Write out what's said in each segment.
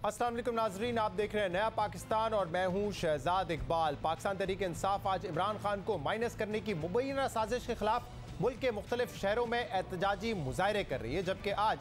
अस्सलाम वालेकुम नाजरीन, आप देख रहे हैं नया पाकिस्तान और मैं हूं शहजाद इकबाल। पाकिस्तान तहरीक इंसाफ आज इमरान खान को माइनस करने की मुबैना साजिश के खिलाफ मुल्क के मुख्तलिफ शहरों में एहतजाजी मुजाहरे कर रही है, जबकि आज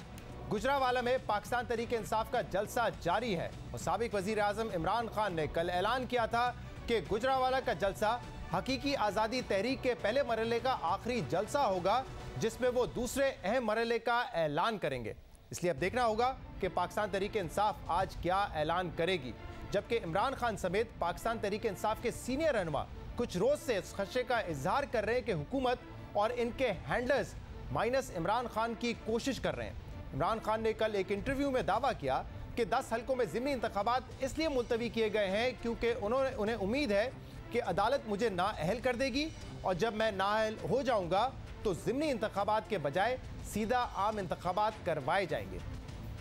गुजरावाला में पाकिस्तान तहरीक इंसाफ का जलसा जारी है। और साबिक वजीर आजम इमरान खान ने कल ऐलान किया था कि गुजरावाला का जलसा हकीकी आज़ादी तहरीक के पहले मरहले का आखिरी जलसा होगा, जिसमें वो दूसरे अहम मरहले का ऐलान करेंगे। इसलिए अब देखना होगा कि पाकिस्तान तहरीक इंसाफ आज क्या ऐलान करेगी। जबकि इमरान खान समेत पाकिस्तान तहरीक इंसाफ के सीनियर रहनुमा कुछ रोज से इस खदशे का इजहार कर रहे हैं कि हुकूमत और इनके हैंडलर्स माइनस इमरान खान की कोशिश कर रहे हैं। इमरान खान ने कल एक इंटरव्यू में दावा किया कि 10 हल्कों में ज़िमनी इंतखाबात इसलिए मुलतवी किए गए हैं क्योंकि उन्हें उम्मीद है कि अदालत मुझे नाअहल कर देगी और जब मैं नाअहल हो जाऊंगा तो ज़िमनी इंतखाबात के बजाय सीधा आम इंतखाबात करवाए जाएंगे।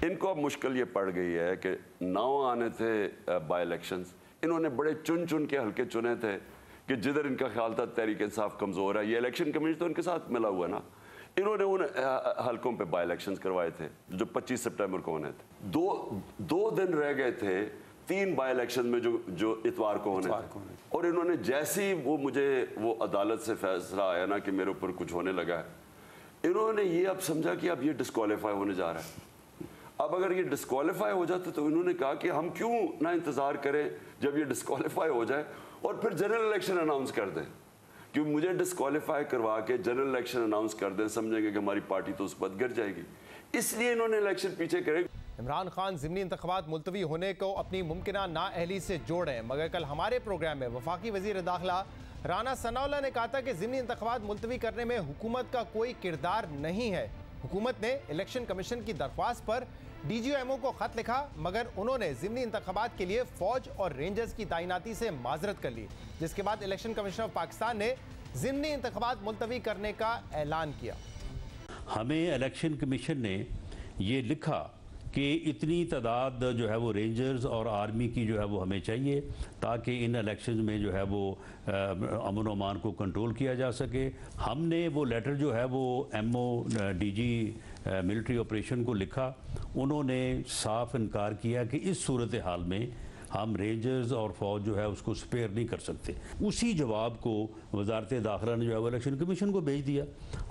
इनको अब मुश्किल ये पड़ गई है कि 9 आने थे बाई इलेक्शंस, इन्होंने बड़े चुन चुन के हल्के चुने थे कि जिधर इनका ख्याल था तहरीक इंसाफ कमज़ोर है। ये इलेक्शन कमीशन तो इनके साथ मिला हुआ ना, इन्होंने उन हल्कों पे बाई इलेक्शंस करवाए थे जो 25 सितंबर को होने थे। दो दिन रह गए थे 3 बाई इलेक्शन में जो इतवार को होने थे। और इन्होंने जैसे ही वो अदालत से फैसला आया ना कि मेरे ऊपर कुछ होने लगा है, इन्होंने ये अब समझा कि अब ये डिस्क्वालीफाई होने जा रहा है। अब अगर ये डिस्क्वालीफाई हो जाता तो इन्होंने कहा कि हम क्यों ना इंतज़ार करें जब ये डिस्क्वालीफाई हो जाए और फिर जनरल इलेक्शन अनाउंस कर दें, क्योंकि मुझे डिस्क्वालीफाई करवा के जनरल इलेक्शन अनाउंस कर दें, समझेंगे कि हमारी पार्टी तो उस पर गिर जाएगी, इसलिए इन्होंने इलेक्शन पीछे करे। इमरान खान ज़िमनी इंतखाबात मुलतवी होने को अपनी मुमकिना नाअहली से जोड़ रहे हैं, मगर कल हमारे प्रोग्राम में वफाकी वजीर दाखिला राना सनाउल्लाह ने कहा था कि ज़िमनी इंतखाबात मुलतवी करने में हुकूमत का कोई किरदार नहीं है। हुकूमत ने इलेक्शन कमीशन की दरख्वास्त पर DGMO को खत लिखा, मगर उन्होंने ज़िमनी इंतखाबात के लिए फौज और रेंजर्स की तैनाती से माजरत कर ली, जिसके बाद इलेक्शन कमीशन ऑफ पाकिस्तान ने ज़िमनी इंतखाबात मुलतवी करने का ऐलान किया। हमें इलेक्शन कमीशन ने ये लिखा कि इतनी तादाद जो है वो रेंजर्स और आर्मी की जो है वो हमें चाहिए ताकि इन इलेक्शन में जो है वो अमन अमान को कंट्रोल किया जा सके। हमने वो लेटर जो है वो MO DG मिलिट्री ऑपरेशन को लिखा, उन्होंने साफ इनकार किया कि इस सूरत हाल में हम रेंजर्स और फौज जो है उसको स्पेयर नहीं कर सकते। उसी जवाब को वजारत दाखिला ने जो है वो इलेक्शन कमीशन को भेज दिया।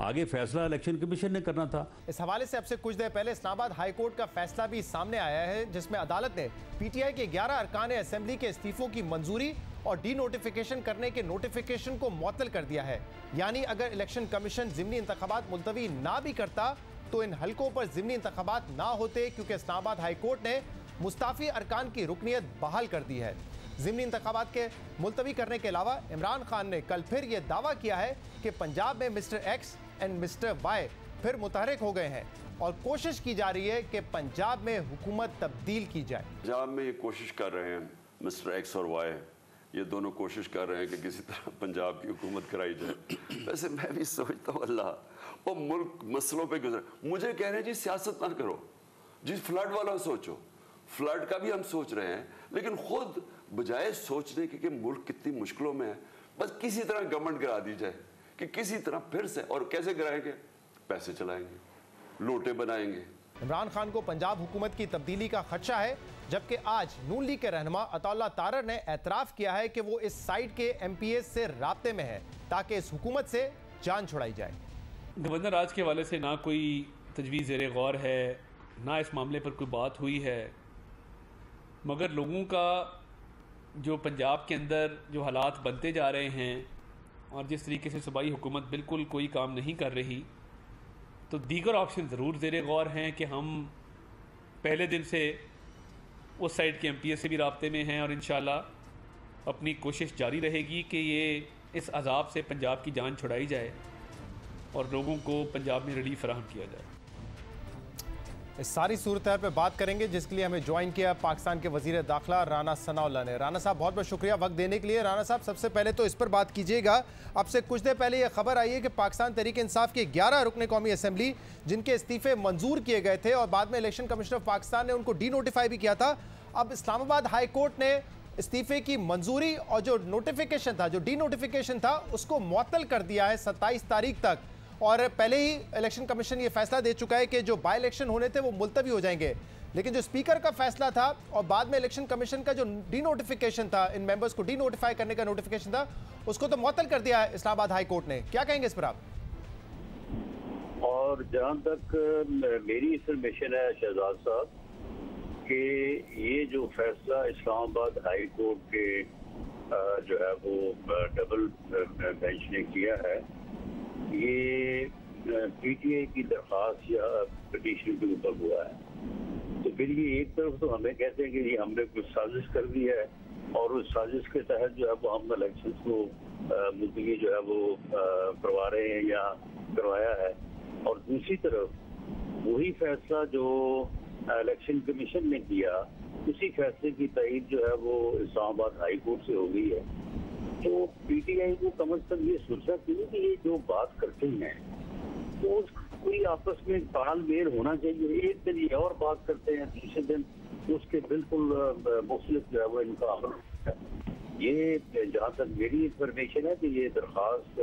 आगे फैसला इलेक्शन कमीशन ने करना था। इस हवाले से अब से कुछ देर पहले इस्लामाबाद हाई कोर्ट का फैसला भी सामने आया है, जिसमें अदालत ने PTI के 11 अरकान असेंबली के इस्तीफों की मंजूरी और डी नोटिफिकेशन करने के नोटिफिकेशन को मुअत्तल कर दिया है। यानी अगर इलेक्शन कमीशन ज़िमनी इंतखाबात मुलतवी ना भी करता तो इन हल्कों पर ज़िमनी इंतखाबात ना होते, क्योंकि इस्लामाबाद हाई कोर्ट ने मुस्ताफी अरकान की रुकनियत बहाल कर दी है। ज़िमनी इंतखाबात के मुलतवी करने के अलावा इमरान खान ने कल फिर यह दावा किया है कि पंजाब में mister X and mister Y फिर मुतहरिक हो गए हैं और कोशिश की जा रही है कि पंजाब में हुकूमत तब्दील की जाए। पंजाब में ये कोशिश कर रहे हैं मिस्टर X और Y, ये दोनों कोशिश कर रहे हैं कि किसी तरह पंजाब की हुकूमत कराई जाए। वैसे मैं भी सोचता हूँ अल्लाह वो मुल्क मसलों पे गुजर, मुझे कह रहे हैं जी सियासत ना करो जी, फ्लड वाला सोचो, फ्लड का भी हम सोच रहे हैं, लेकिन खुद बजाय सोचने के कि मुल्क कितनी मुश्किलों में है, बस किसी तरह गवर्नमेंट गिरा दी जाए कि किसी तरह फिर से, और कैसे गिराएंगे, पैसे चलाएंगे, लोटे बनाएंगे। इमरान खान को पंजाब हुकूमत की तब्दीली का खदशा है, जबकि आज नून लीग के रहनुमा अताउल्लाह तारर ने एतराफ़ किया है कि वो इस साइड के MPs से राब्ते में है ताकि इस हुकूमत से जान छुड़ाई जाए। गवर्नर राज के हवाले से ना कोई तजवीज़ ज़ेरे गौर है, ना इस मामले पर कोई बात हुई है, मगर लोगों का जो पंजाब के अंदर जो हालात बनते जा रहे हैं और जिस तरीके से सूबाई हुकूमत बिल्कुल कोई काम नहीं कर रही, तो दीगर ऑप्शन ज़रूर ज़ेरे गौर हैं कि हम पहले दिन से उस साइड के MPs से भी राब्ते में हैं और इंशाल्लाह अपनी कोशिश जारी रहेगी कि ये इस अजाब से पंजाब की जान छुड़ाई जाए और लोगों को पंजाब में रिलीफ फराहम किया जाए। इस सारी सूरत पर बात करेंगे, जिसके लिए हमें ज्वाइन किया पाकिस्तान के वजीर दाखिला राना सनाउल्लाह ने। राना साहब बहुत बहुत शुक्रिया वक्त देने के लिए। राना साहब सबसे पहले तो इस पर बात कीजिएगा, अब से कुछ देर पहले यह खबर आई है कि पाकिस्तान तहरीक इंसाफ के 11 रुकन कौमी असेंबली जिनके इस्तीफे मंजूर किए गए थे और बाद में इलेक्शन कमीशन ऑफ पाकिस्तान ने उनको डी नोटिफाई भी किया था, अब इस्लामाबाद हाई कोर्ट ने इस्तीफे की मंजूरी और जो नोटिफिकेशन था, जो डी नोटिफिकेशन था, उसको मुअत्तल कर दिया है 27 तारीख तक। और पहले ही इलेक्शन कमीशन ये फैसला दे चुका है कि जो बाई इलेक्शन होने थे वो मुलतवी हो जाएंगे। लेकिन जो स्पीकर का फैसला था और बाद में इलेक्शन कमीशन का जो डी नोटिफिकेशन था, इन मेंबर्स को डी नोटिफाई करने का नोटिफिकेशन था, उसको तो मुअत्तल कर दिया है इस्लामाबाद हाई कोर्ट ने। क्या कहेंगे इस पर आप? और जहां तक मेरी इंफॉर्मेशन है शहजाद साहब कि ये जो फैसला इस्लामाबाद हाई कोर्ट के जो है वो डबल बेंच ने किया है, ये पीटीआई की दरख्वास्त या पिटीशन के ऊपर हुआ है। तो फिर ये एक तरफ तो हमें कहते हैं कि ये हमने कुछ साजिश कर दी है और उस साजिश के तहत जो है वो हम इलेक्शन को मुद्दगी जो है वो करवा रहे हैं या करवाया है, और दूसरी तरफ वही फैसला जो इलेक्शन कमीशन ने किया, उसी फैसले की तईद जो है वो इस्लामाबाद हाई कोर्ट से हो गई है। तो पीटीआई को कम से कम ये सोचना चाहिए कि ये जो बात करते हैं तो कोई आपस में तालमेल होना चाहिए। एक दिन ये और बात करते हैं, दूसरे दिन उसके बिल्कुल मुख्तलिफ जो है वो इनका अमल है। ये जहाँ तक मेरी इंफॉर्मेशन है कि ये दरख्वास्त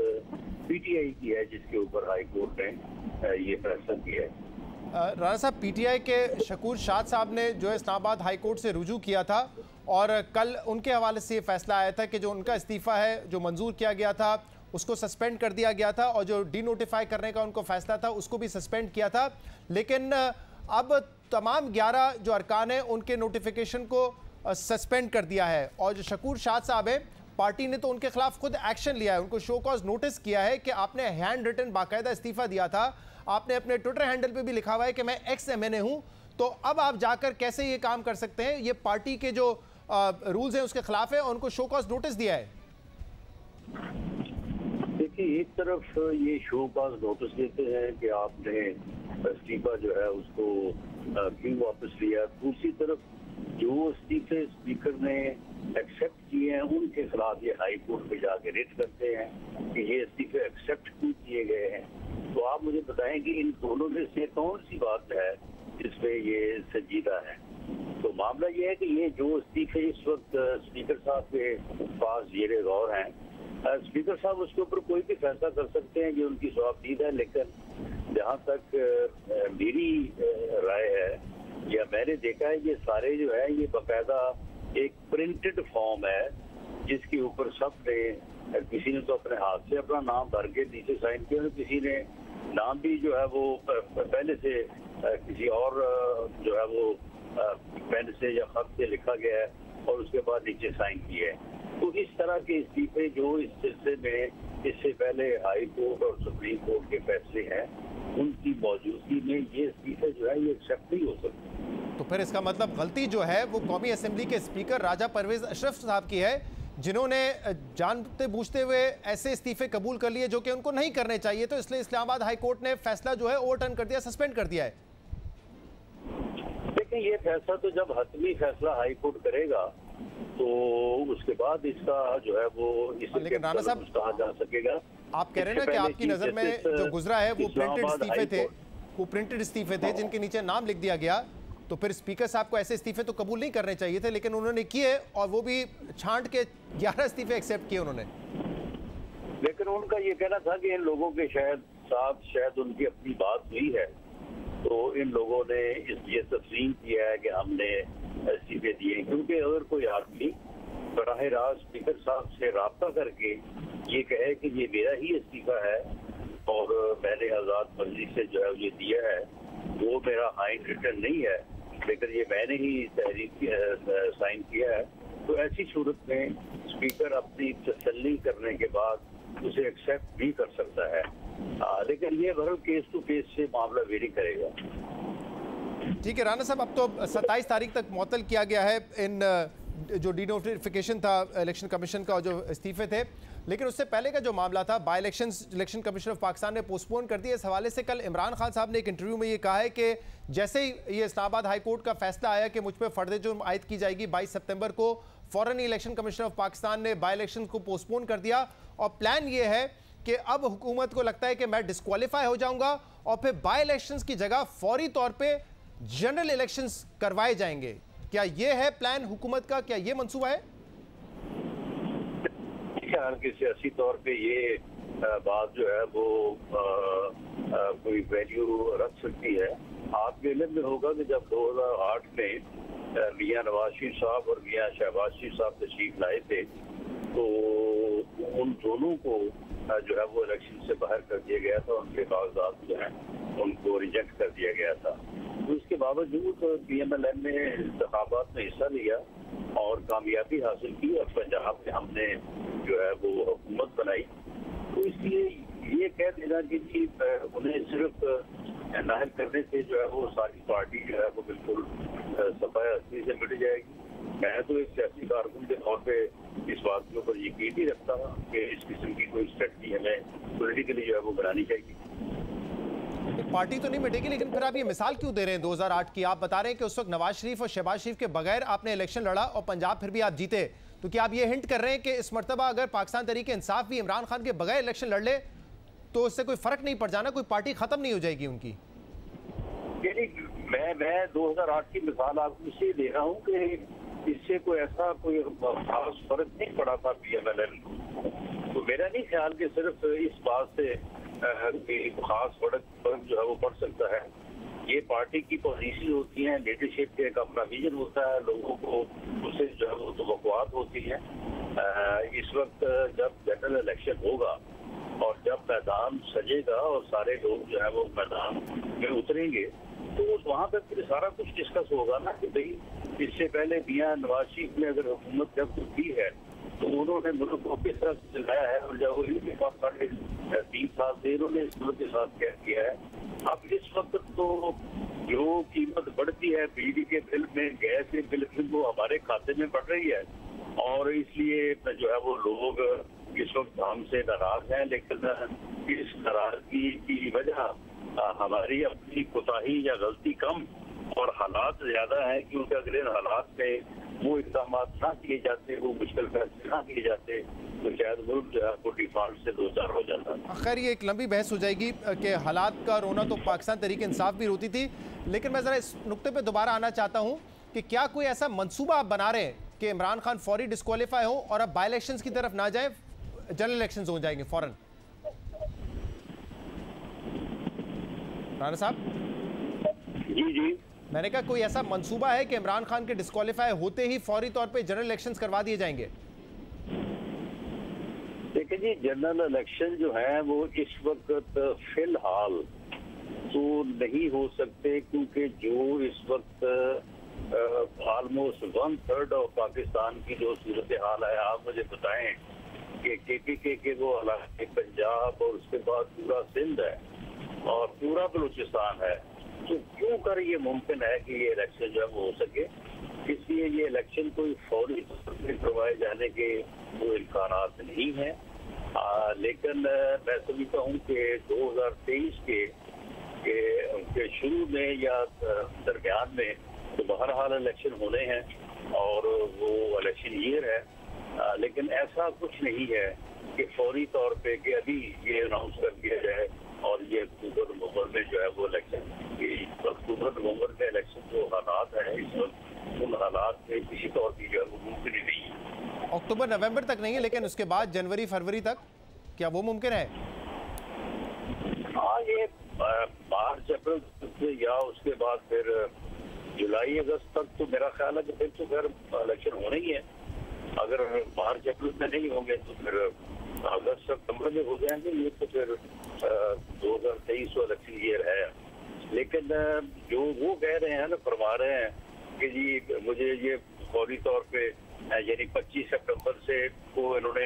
पीटीआई की है जिसके ऊपर हाई कोर्ट ने ये फैसला किया है। राणा साहब, पीटीआई के शकूर शाद साहब ने जो है इस्लामाबाद हाई कोर्ट से रुजू किया था और कल उनके हवाले से ये फैसला आया था कि जो उनका इस्तीफ़ा है जो मंजूर किया गया था उसको सस्पेंड कर दिया गया था और जो डी नोटिफाई करने का उनको फैसला था उसको भी सस्पेंड किया था। लेकिन अब तमाम 11 जो अरकान हैं उनके नोटिफिकेशन को सस्पेंड कर दिया है और जो शकूर शाद साहब हैं, पार्टी ने तो उनके खिलाफ खुद एक्शन लिया है, उनको शो कॉज नोटिस किया है कि आपने हैंड रिटन बाकायदा इस्तीफ़ा दिया था, आपने अपने ट्विटर हैंडल पे भी लिखा हुआ है कि मैं एक्स MNA हूं, तो अब आप जाकर कैसे ये काम कर सकते हैं? ये पार्टी के जो रूल्स हैं उसके खिलाफ है और उनको शो कॉज नोटिस दिया है। देखिए, एक तरफ ये शो कॉज नोटिस देते हैं कि आपने इस्तीफा जो है उसको क्यों वापस लिया, दूसरी तरफ जो इस्तीफे स्पीकर ने एक्सेप्ट किए हैं उनके खिलाफ ये हाई कोर्ट पे जाके रिट करते हैं कि ये इस्तीफे एक्सेप्ट क्यों किए गए हैं। तो आप मुझे बताएं कि इन दोनों में से कौन सी बात है जिसपे ये संजीदा है? तो मामला ये है कि ये जो इस्तीफे इस वक्त स्पीकर साहब के पास ज़ेरे गौर हैं, स्पीकर साहब उसके ऊपर कोई भी फैसला कर सकते हैं, ये उनकी सवाबदीद है। लेकिन जहाँ तक मेरी राय है या मैंने देखा है, ये सारे जो है ये बाकायदा एक प्रिंटेड फॉर्म है जिसके ऊपर सब ने, किसी ने तो अपने हाथ से अपना नाम भर के नीचे साइन किया और किसी ने नाम भी जो है वो पहले से किसी और जो है वो पेन से या खत से लिखा गया है और उसके बाद नीचे साइन किया है। तो इस तरह के इस्तीफे जो इस सिलसिले में इससे पहले हाई कोर्ट और सुप्रीम कोर्ट के फैसले हैं, उनकी मौजूदगी में ये इस्तीफे जो है ये एक्सेप्ट नहीं हो सकते। तो फिर इसका मतलब गलती जो है वो कौमी असेंबली के स्पीकर राजा परवेज अशरफ साहब की है, जिन्होंने जानते बूझते हुए ऐसे इस्तीफे कबूल कर लिए जो कि उनको नहीं करने चाहिए। तो इसलिए इस्लामाबाद हाई कोर्ट ने फैसला जो है ओवरटर्न कर दिया, सस्पेंड कर दिया है। लेकिन ये फैसला तो जब हतमी फैसला हाई कोर्ट करेगा तो उसके बाद इसका जो है वो लेकिन राणा साहब कहा जा सकेगा। आप कह रहे हैं ना कि आपकी नजर में जो गुजरा है वो प्रिंटेड इस्तीफे थे, वो प्रिंटेड इस्तीफे थे जिनके नीचे नाम लिख दिया गया, तो फिर स्पीकर साहब को ऐसे इस्तीफे तो कबूल नहीं करने चाहिए थे, लेकिन उन्होंने किए और वो भी छांट के 11 इस्तीफे एक्सेप्ट किए उन्होंने। लेकिन उनका ये कहना था कि इन लोगों के शायद उनकी अपनी बात हुई है, तो इन लोगों ने ये तस्लीम किया है कि हमने इस्तीफे दिए, क्योंकि अगर कोई आदमी बराह रास्त स्पीकर साहब से रब्ता करके ये कहे कि ये मेरा ही इस्तीफा है और मैंने आज़ाद मर्जी से जो है ये दिया है, वो मेरा हैंड रिटन नहीं है लेकिन ये मैंने ही तहरीर साइन किया है, तो ऐसी सूरत में स्पीकर अपनी तसल्ली करने के बाद उसे एक्सेप्ट भी कर सकता है। लेकिन ये बहरहाल केस टू केस से मामला वेरी करेगा। ठीक है राणा साहब, अब तो 27 तारीख तक मुअत्तल किया गया है इन जो डी नोटिफिकेशन था इलेक्शन कमीशन का और जो इस्तीफे थे, लेकिन उससे पहले का जो मामला था by election commission of Pakistan ने पोस्टपोन कर दिया। इस हवाले से कल इमरान खान साहब ने एक इंटरव्यू में ये कहा है कि जैसे ही ये इस्लामाबाद हाई कोर्ट का फैसला आया कि मुझ पर फर्द जुर्म आयद की जाएगी 22 सितंबर को, फ़ौरन ही इलेक्शन कमीशन ऑफ पाकिस्तान ने बाई इलेक्शन को पोस्टपोन कर दिया और प्लान ये है कि अब हुकूमत को लगता है कि मैं डिस्क्वालीफाई हो जाऊंगा और फिर बाई इलेक्शंस की जगह फौरी तौर पे जनरल इलेक्शंस करवाए जाएंगे। क्या ये है प्लान हुकूमत का, क्या ये मंसूबा है? कि सियासी तौर पे ये बात जो है वो कोई वैल्यू रख सकती है, आपके इल्म में होगा कि जब 2008 में मियां नवाज शरीफ साहब और मियां शहबाज शरीफ साहब तशरीफ लाए थे, तो उन दोनों को जो है वो इलेक्शन से बाहर कर दिया गया था। उनके कागजात जो हैं उनको रिजेक्ट कर दिया गया था। तो इसके बावजूद PMLN ने इंतखाबात में हिस्सा लिया और कामयाबी हासिल की और पंजाब में हमने जो है वो हुकूमत बनाई। तो इसलिए ये कह देना कि उन्हें सिर्फ नाहल करने से जो है वो सारी पार्टी जो है वो बिल्कुल सफाया हस्ती से मिट जाएगी। मैं तो एक सियासी कारकुन के तौर पे इस बात के ऊपर यकीन ही रखता हूँ कि इस किस्म की कोई स्ट्रेटजी हमें पॉलिटिकली जो है वो बनानी चाहिए। पार्टी तो नहीं मिटेगी, लेकिन फिर आप ये मिसाल क्यों दे रहे हैं 2008 की? आप बता रहे हैं कि उस वक्त नवाज शरीफ और शहबाज शरीफ के बगैर आपने इलेक्शन लड़ा और पंजाब फिर भी आप जीते। तो क्या आप ये हिंट कर रहे हैं कि इस मरतबा अगर पाकिस्तान तहरीक इंसाफ भी इमरान खान के बगैर इलेक्शन लड़ ले तो उससे कोई फर्क नहीं पड़ जाना, कोई पार्टी खत्म नहीं हो जाएगी उनकी? मैं 2008 की मिसाल आपको इसलिए दे रहा हूँ कि इससे कोई ऐसा कोई खास फर्क नहीं पड़ा था PMLN को। तो मेरा नहीं ख्याल कि सिर्फ इस बात से खास फर्क जो है वो पड़ सकता है। ये पार्टी की पॉलिसी होती है, लीडरशिप के एक अपना विजन होता है, लोगों को उससे जो है वो तवक्कुआत होती है। इस वक्त जब जनरल इलेक्शन होगा और जब मैदान सजेगा और सारे लोग जो है वो मैदान में उतरेंगे, तो वहाँ पर फिर सारा कुछ डिस्कस होगा ना कि भाई इससे पहले मियां नवाज शरीफ ने अगर हुकूमत जब की है तो उन्होंने मुल्क को किस तरह से चलाया है और जब इनके पास 3.5 साल से इन्होंने इस मुल्क के साथ क्या किया है। अब इस वक्त तो जो कीमत बढ़ती है बिजली के बिल में, गैस के बिल में, वो हमारे खाते में बढ़ रही है और इसलिए जो है वो लोग इस वक्त हमसे नाराज हैं। लेकिन इस नाराजगी की वजह हमारी अपनी कोताही या गलती कम और हालात ज्यादा हैं, क्योंकि अगर इन हालात में वो इक़दाम ना किए जाते, वो मुश्किल फैसले ना किए जाते, तो शायद मुल्क जो है वो डिफॉल्ट से 2 चार हो जाता। खैर ये एक लंबी बहस हो जाएगी कि हालात का रोना तो पाकिस्तान तहरीक इंसाफ भी रोती थी, लेकिन मैं ज़रा इस नुक्ते पे दोबारा आना चाहता हूँ कि क्या कोई ऐसा मंसूबा आप बना रहे हैं कि इमरान खान फौरी डिस्क्वालीफाई हो और अब बाई इलेक्शंस की तरफ ना जाए, जनरल इलेक्शंस हो जाएंगे फौरन? राणा साहब जी मैंने कहा कोई ऐसा मंसूबा है कि इमरान खान के डिस्क्वालीफाई होते ही फौरी तौर पे जनरल इलेक्शंस करवा दिए जाएंगे? देखिए जी, जनरल इलेक्शन जो है वो इस वक्त फिलहाल तो नहीं हो सकते, क्योंकि जो इस वक्त ऑलमोस्ट 1/3 ऑफ पाकिस्तान की जो सूरत हाल है, आप मुझे बताएं कि KPK के वो इलाके पंजाब और उसके बाद पूरा सिंध है और पूरा बलूचिस्तान है, तो क्यों कर ये मुमकिन है कि ये इलेक्शन जो है वो हो सके। इसलिए ये इलेक्शन कोई फौरी करवाए जाने के वो इम्कानात नहीं है। लेकिन मैं समझता हूँ कि 2023 के शुरू में या दरमियान में तो बहरहाल इलेक्शन होने हैं और वो इलेक्शन ईयर है। लेकिन ऐसा कुछ नहीं है कि फौरी तौर पे कि अभी ये अनाउंस कर दिया जाए और ये अक्टूबर नवंबर में जो है वो इलेक्शन, अक्टूबर नवंबर में इलेक्शन जो हालात हैं इस वक्त, उन हालात में किसी तौर की जो है वो मुमकिन ही नहीं है। अक्टूबर नवंबर तक नहीं है, लेकिन उसके बाद जनवरी फरवरी तक क्या वो मुमकिन है? हाँ, ये मार्च अप्रैल या उसके बाद फिर जुलाई अगस्त तक तो मेरा ख्याल है कि फिर तो फिर इलेक्शन होने ही है। अगर मार्च अप्रैल में नहीं होंगे तो फिर अगस्त सितंबर में हो जाएंगे। ये तो फिर 2023 इलेक्शन ईयर है। लेकिन जो वो कह रहे हैं ना, फरमा रहे हैं कि जी मुझे ये फौरी तौर पे यानी 25 सितंबर से को इन्होंने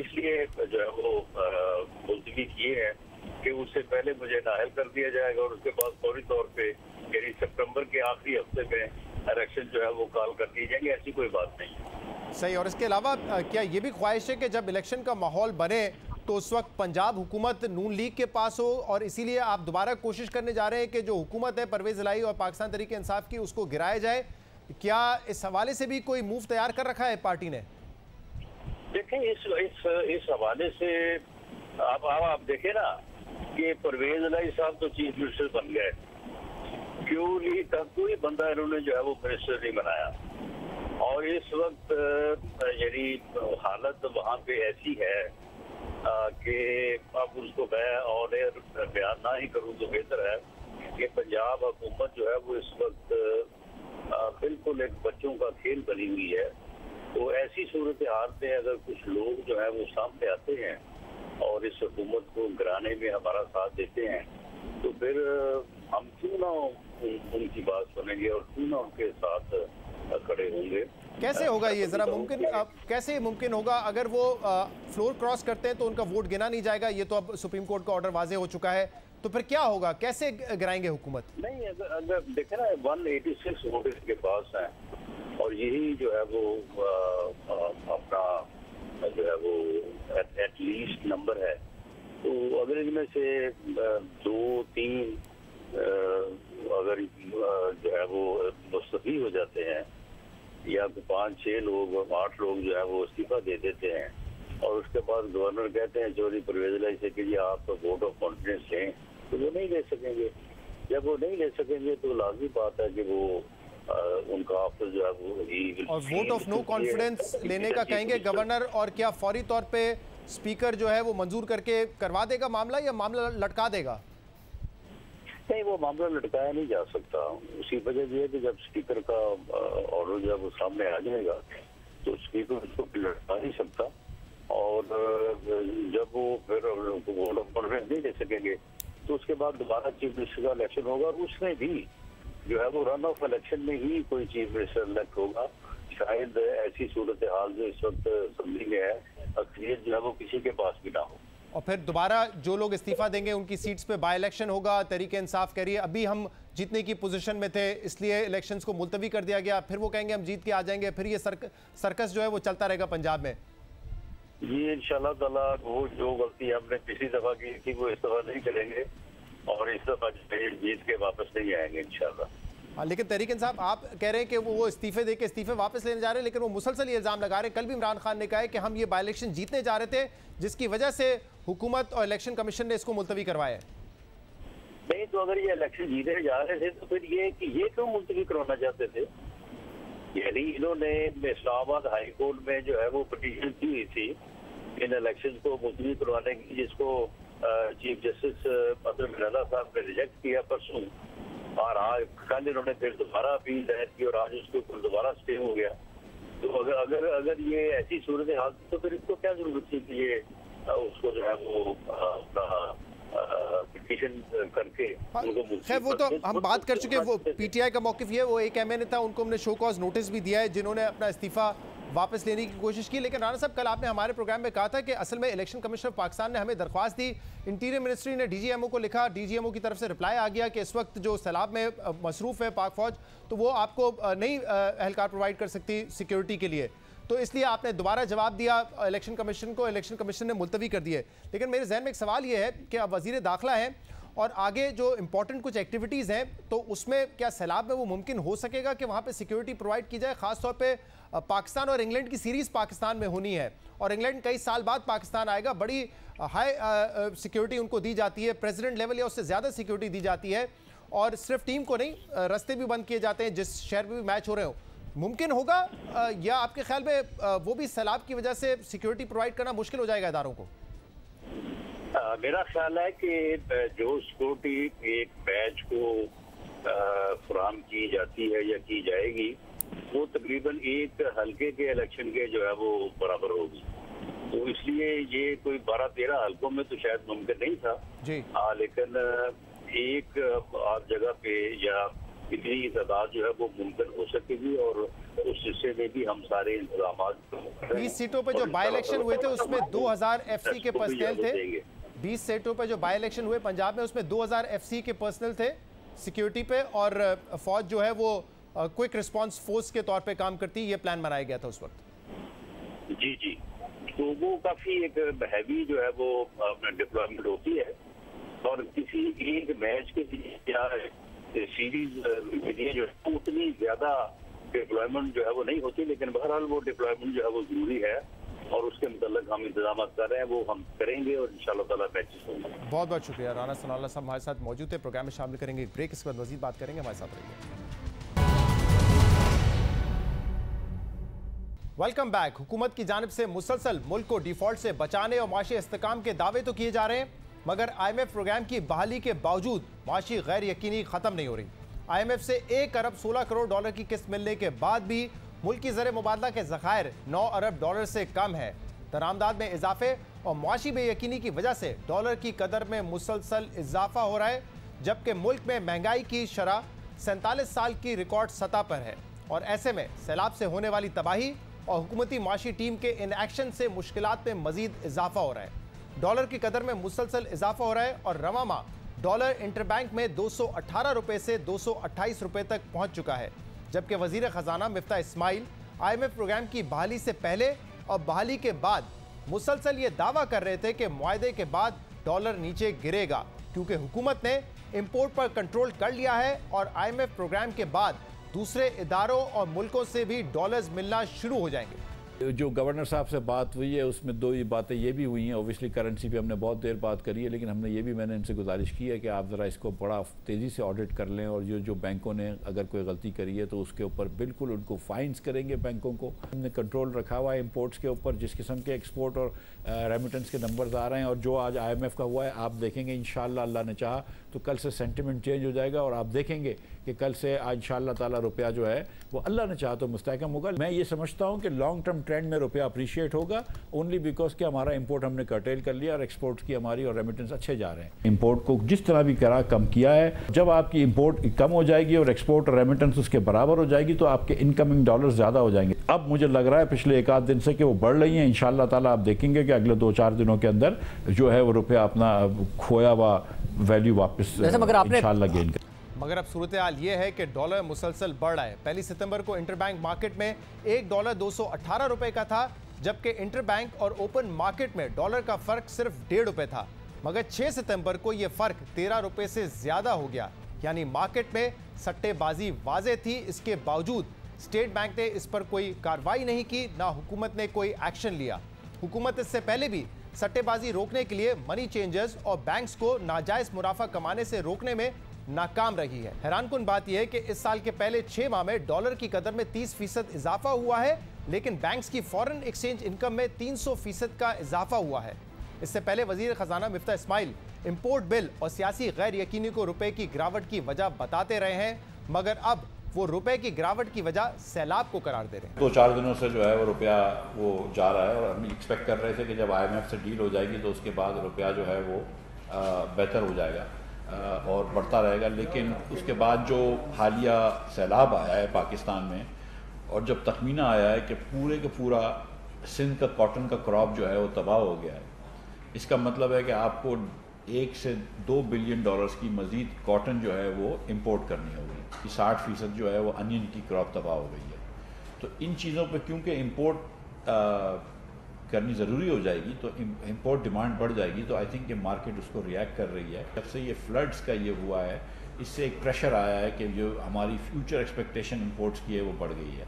इसलिए जो है वो मुलतवी किए हैं कि उससे पहले मुझे नाअहल कर दिया जाएगा और उसके बाद फौरी तौर पे यानी सितंबर के आखिरी हफ्ते में इलेक्शन जो है वो कॉल कर दिए जाएंगे। ऐसी कोई बात नहीं। सही। और इसके अलावा क्या ये भी ख्वाहिश है कि जब इलेक्शन का माहौल बने तो उस वक्त पंजाब हुकूमत नून लीग के पास हो और इसीलिए आप दोबारा कोशिश करने जा रहे हैं कि जो हुकूमत है परवेज़ इलाही और पाकिस्तान तहरीक इंसाफ की, उसको गिराया जाए? क्या इस हवाले से भी कोई मूव तैयार कर रखा है पार्टी ने? देखें, इस हवाले से आप देखें ना कि परवेज इलाही साहब तो चीफ मिनिस्टर बन गए, क्यों नहीं तब कोई बंदा इन्होंने जो है वो मिनिस्टर नहीं बनाया। और इस वक्त यानी हालत वहाँ पे ऐसी है कि अब उसको मैं और बयान ना ही करूँ तो बेहतर है कि पंजाब हुकूमत जो है वो इस वक्त बिल्कुल एक बच्चों का खेल बनी हुई है। तो ऐसी सूरत हाल में अगर कुछ लोग जो है वो सामने आते हैं और इस हुकूमत को गिराने में हमारा साथ देते हैं, तो फिर हम क्यों ना उनकी बात सुनेंगे और क्यों ना उनके साथ खड़े होंगे। कैसे होगा ये, जरा मुमकिन कैसे मुमकिन होगा? अगर वो फ्लोर क्रॉस करते हैं तो उनका वोट गिना नहीं जाएगा, ये तो अब सुप्रीम कोर्ट का ऑर्डर वाजे हो चुका है, तो फिर क्या होगा? कैसे गिराएंगे हुकूमत? नहीं, अगर देखे ना 186 वोट के पास हैं और यही जो है वो अपना जो है वो एटलीस्ट नंबर है, तो अगर इनमें से 2-3 अगर जो है वो मुस्तफी हो जाते हैं या 5-6 लोग 8 लोग जो है वो इस्तीफा दे देते हैं और उसके बाद गवर्नर कहते हैं चौधरी परवेज इलाही से कि आप वोट ऑफ कॉन्फिडेंस लें, तो वो नहीं ले सकेंगे। जब वो नहीं ले सकेंगे तो लाजमी बात है कि वो उनका ऑफिस जो है वो और वोट ऑफ नो कॉन्फिडेंस लेने का कहेंगे गवर्नर, और क्या फौरी तौर पे स्पीकर जो है वो मंजूर करके करवा देगा मामला या मामला लटका देगा? नहीं, वो मामला लटकाया नहीं जा सकता। उसी वजह ये है कि जब स्पीकर का ऑर्डर जो है वो सामने आ जाएगा तो स्पीकर उसको लटका नहीं सकता, और जब वो फिर वोट ऑफ कॉन्फिडेंस नहीं ले सकेंगे तो उसके बाद दोबारा चीफ मिनिस्टर का इलेक्शन होगा, और उसमें भी जो है वो रन ऑफ इलेक्शन में ही कोई चीफ मिनिस्टर इलेक्ट होगा। शायद ऐसी सूरत हाल जो इस वक्त असेंबली में है, अक्सरियत जो है वो किसी के पास भी ना हो, और फिर दोबारा जो लोग इस्तीफा देंगे उनकी सीट्स पे बाय इलेक्शन होगा। तहरीक इंसाफ कह रही है अभी हम जीतने की पोजीशन में थे इसलिए इलेक्शंस को मुलतवी कर दिया गया, फिर वो कहेंगे हम जीत के आ जाएंगे, फिर ये सर्कस जो है वो चलता रहेगा पंजाब में। ये इंशाल्लाह ताला वो जो गलती हमने पिछली दफा की थी वो इस दफा नहीं करेंगे और इस दफा जीत के वापस नहीं आएंगे इंशाल्लाह। हाँ, लेकिन तहरीक इंसाफ आप कह रहे हैं कि वो इस्तीफे देके इस्तीफे वापस लेने जा रहे हैं, लेकिन वो मुसलसल ये इल्ज़ाम लगा रहे हैं। कल भी इमरान खान ने कहा है कि हम ये बाई इलेक्शन जीतने जा रहे थे जिसकी वजह से हुकूमत और इलेक्शन कमीशन ने इसको मुलतवी करवाया। नहीं, तो अगर ये इलेक्शन जीतने जा रहे थे तो फिर ये क्यों मुलतवी करवाना चाहते थे? यानी इन्होंने इस्लामाबाद हाई कोर्ट में जो है वो पिटीशन की हुई थी इन इलेक्शन को मुलतवी करवाने की, जिसको चीफ जस्टिस अब्दुल मिराला साहब ने रिजेक्ट किया परसों, और आज कल इन्होंने फिर दोबारा अपील दायर की और आज उसके ऊपर दोबारा स्टे हो गया। तो अगर ये ऐसी सूरत हाल थी तो फिर इसको क्या जरूरत थी कि ये उसको जो है वो अपना पिटीशन करके उनको। खैर वो तो हम बात कर चुके हैं, वो पीटीआई का मौकिफ ये, वो एक एमएनए था, उनको हमने शो कॉज नोटिस भी दिया है जिन्होंने अपना इस्तीफा वापस लेने की कोशिश की। लेकिन राणा साहब कल आपने हमारे प्रोग्राम में कहा था कि असल में इलेक्शन कमीशन ऑफ पाकिस्तान ने हमें दरख्वास्त दी, इंटीरियर मिनिस्ट्री ने डीजीएमओ को लिखा, डीजीएमओ की तरफ से रिप्लाई आ गया कि इस वक्त जो सैलाब में मसरूफ़ है पाक फौज, तो वो आपको नहीं एहलकार प्रोवाइड कर सकती सिक्योरिटी के लिए, तो इसलिए आपने दोबारा जवाब दिया इलेक्शन कमीशन को, इलेक्शन कमीशन ने मुलतवी कर दिए। लेकिन मेरे जहन में एक सवाल ये है कि अब वज़ीर दाखिला है और आगे जो इंपॉर्टेंट कुछ एक्टिविटीज़ हैं, तो उसमें क्या सैलाब में वो मुमकिन हो सकेगा कि वहाँ पे सिक्योरिटी प्रोवाइड की जाए? ख़ासतौर पे पाकिस्तान और इंग्लैंड की सीरीज़ पाकिस्तान में होनी है और इंग्लैंड कई साल बाद पाकिस्तान आएगा, बड़ी हाई सिक्योरिटी उनको दी जाती है, प्रेसिडेंट लेवल या उससे ज़्यादा सिक्योरिटी दी जाती है, और सिर्फ टीम को नहीं, रास्ते भी बंद किए जाते हैं जिस शहर में भी मैच हो रहे हो। मुमकिन होगा या आपके ख्याल में वो भी सैलाब की वजह से सिक्योरिटी प्रोवाइड करना मुश्किल हो जाएगा इदारों को? मेरा ख्याल है कि जो सिक्योरिटी एक मैच को फराहम की जाती है या की जाएगी वो तकरीबन एक हल्के के इलेक्शन के जो है वो बराबर होगी, तो इसलिए ये कोई 12-13 हल्कों में तो शायद मुमकिन नहीं था जी। लेकिन एक आध जगह पे या इतनी तादाद जो है वो मुमकिन हो सकेगी और उस हिस्से में भी हम सारे इंतजाम 20 सीटों पे जो बाई इलेक्शन हुए थे उसमें 2000 FC के पर्सनल थे। 20 सीटों पे जो बाई इलेक्शन हुए पंजाब में उसमें 2000 FC के पर्सनल थे सिक्योरिटी पे, और फौज जो है वो क्विक रिस्पांस फोर्स के तौर पे काम करती, ये प्लान बनाया गया था उस वक्त। जी जी, तो वो काफी एक हैवी जो है वो डिप्लॉयमेंट होती है, और किसी एक मैच के लिए सीरीज लिए जो है उतनी ज्यादा डिप्लॉयमेंट जो है वो नहीं होती, लेकिन बहरहाल वो डिप्लॉयमेंट जो है वो जरूरी है और उसके मुताल्लिक हम इंतजाम कर रहे हैं, वो हम करेंगे और इंशाल्लाह ताला मैचेस होंगे। बहुत बहुत शुक्रिया। राना सनाउल्लाह साहब हमारे साथ मौजूद थे, प्रोग्राम में शामिल करेंगे एक ब्रेक, इसके बाद मजीद बात करेंगे, हमारे साथ रहिए। Welcome back. हुकूमत की जानिब से मुसलसल मुल्क को डिफॉल्ट से बचाने और माशी इस्तेकाम के दावे तो किए जा रहे हैं, मगर IMF प्रोग्राम की बहाली के बावजूद माशी गैर यकीनी खत्म नहीं हो रही। IMF से 1 अरब 16 करोड़ डॉलर की किस्त मिलने के बाद भी मुल्क की ज़र मुबादला के ज़खायर 9 अरब डॉलर से कम है। दरामदाद में इजाफे और मुआशी बेयकीनी की वजह से डॉलर की कदर में मुसलसल इजाफा हो रहा है, जबकि मुल्क में महंगाई की शरह 47 साल की रिकॉर्ड सतह पर है। और ऐसे में सैलाब से होने वाली तबाही और हुकूमती माशी टीम के इनएक्शन से मुश्किलात में मजीद इजाफा हो रहा है। डॉलर की कदर में मुसलसल इजाफा हो रहा है और रवा माह डॉलर इंटरबैंक में 218 रुपये से 228 रुपये तक पहुंच चुका है, जबकि वजीर खजाना मिफ्ता इस्माइल IMF प्रोग्राम की बहाली से पहले और बहाली के बाद मुसलसल ये दावा कर रहे थे कि मुआहदे के बाद डॉलर नीचे गिरेगा, क्योंकि हुकूमत ने इंपोर्ट पर कंट्रोल कर लिया है और IMF प्रोग्राम के बाद दूसरे इदारों और मुल्कों से भी डॉलर्स मिलना शुरू हो जाएंगे। जो गवर्नर साहब से बात हुई है उसमें दो ही बातें ये भी हुई हैं। ओबियसली करेंसी पे हमने बहुत देर बात करी है, लेकिन हमने ये भी मैंने इनसे गुजारिश की है कि आप ज़रा इसको बड़ा तेज़ी से ऑडिट कर लें और जो बैंकों ने अगर कोई गलती करी है तो उसके ऊपर बिल्कुल उनको फाइन्स करेंगे बैंकों को। हमने कंट्रोल रखा हुआ है इंपोर्ट्स के ऊपर, जिस किस्म के एक्सपोर्ट और रेमिटेंस के नंबर्स आ रहे हैं और जो आज IMF का हुआ है, आप देखेंगे इंशाअल्लाह अल्लाह ने चाहा तो कल से सेंटिमेंट चेंज हो जाएगा और आप देखेंगे कि कल से इंशाअल्लाह ताला रुपया जो है वो अल्लाह ने चाहा तो मुस्तहकम होगा। मैं ये समझता हूँ कि लॉन्ग टर्म ट्रेंड में रुपया अप्रिशिएट होगा ओनली बिकॉज कि हमारा इंपोर्ट हमने कर्टेल कर लिया और एक्सपोर्ट की हमारी और रेमिटेंस अच्छे जा रहे हैं। इंपोर्ट को जिस तरह भी करा कम किया है, जब आपकी इंपोर्ट कम हो जाएगी और एक्सपोर्ट और रेमिटेंस उसके बराबर हो जाएगी तो आपके इनकमिंग डॉलर ज़्यादा हो जाएंगे। अब मुझे लग रहा है पिछले एक आध दिन से कि वो बढ़ रही हैं। इंशाअल्लाह ताला आप देखेंगे कि अगले 2-4 दिनों के अंदर जो है वो रुपया अपना खोया हुआ वैल्यू वापस इंशाअल्लाह गेन कर। मगर अब सूरत हाल ये है कि डॉलर मुसलसल बढ़ रहा है। 1 सितंबर को इंटरबैंक मार्केट में $1 218 रुपये का था, जबकि इंटरबैंक और ओपन मार्केट में डॉलर का फर्क सिर्फ ₹1.5 था। मगर 6 सितंबर को यह फर्क 13 रुपये से ज्यादा हो गया, यानी मार्केट में सट्टेबाजी वाज़ेह थी। इसके बावजूद स्टेट बैंक ने इस पर कोई कार्रवाई नहीं की, ना हुकूमत ने कोई एक्शन लिया। हुकूमत इससे पहले भी सट्टेबाजी रोकने के लिए मनी चेंजर्स और बैंक्स को नाजायज मुनाफा कमाने से रोकने में नाकाम रही है। हैरानकुन बात यह है कि इस साल के पहले 6 माह में डॉलर की कदर में 30% इजाफा हुआ है, लेकिन बैंक्स की फॉरेन एक्सचेंज इनकम में 300% का इजाफा हुआ है। इससे पहले वजीर खजाना मिफ्ता इस्माइल इंपोर्ट बिल और सियासी गैर यकीनी को रुपए की गिरावट की वजह बताते रहे हैं, मगर अब वो रुपए की गिरावट की वजह सैलाब को करार दे रहे हैं। 2-4 दिनों से जो है वो रुपया वो जा रहा है और हम एक्सपेक्ट कर रहे थे कि जब IMF से डील हो जाएगी तो उसके बाद रुपया जो है वो बेहतर हो जाएगा और बढ़ता रहेगा। लेकिन उसके बाद जो हालिया सैलाब आया है पाकिस्तान में और जब तखमीना आया है कि पूरे का पूरा सिंध का कॉटन का क्रॉप जो है वो तबाह हो गया है, इसका मतलब है कि आपको 1 से 2 बिलियन डॉलर्स की मजीद कॉटन जो है वो इंपोर्ट करनी होगी। 60% जो है वो अनियन की क्रॉप तबाह हो गई है। तो इन चीज़ों पे क्योंकि इंपोर्ट करनी ज़रूरी हो जाएगी तो इंपोर्ट डिमांड बढ़ जाएगी, तो आई थिंक ये मार्केट उसको रिएक्ट कर रही है। जब से ये फ्लड्स का ये हुआ है, इससे एक प्रेशर आया है कि जो हमारी फ्यूचर एक्सपेक्टेशन इंपोर्ट्स की है वो बढ़ गई है।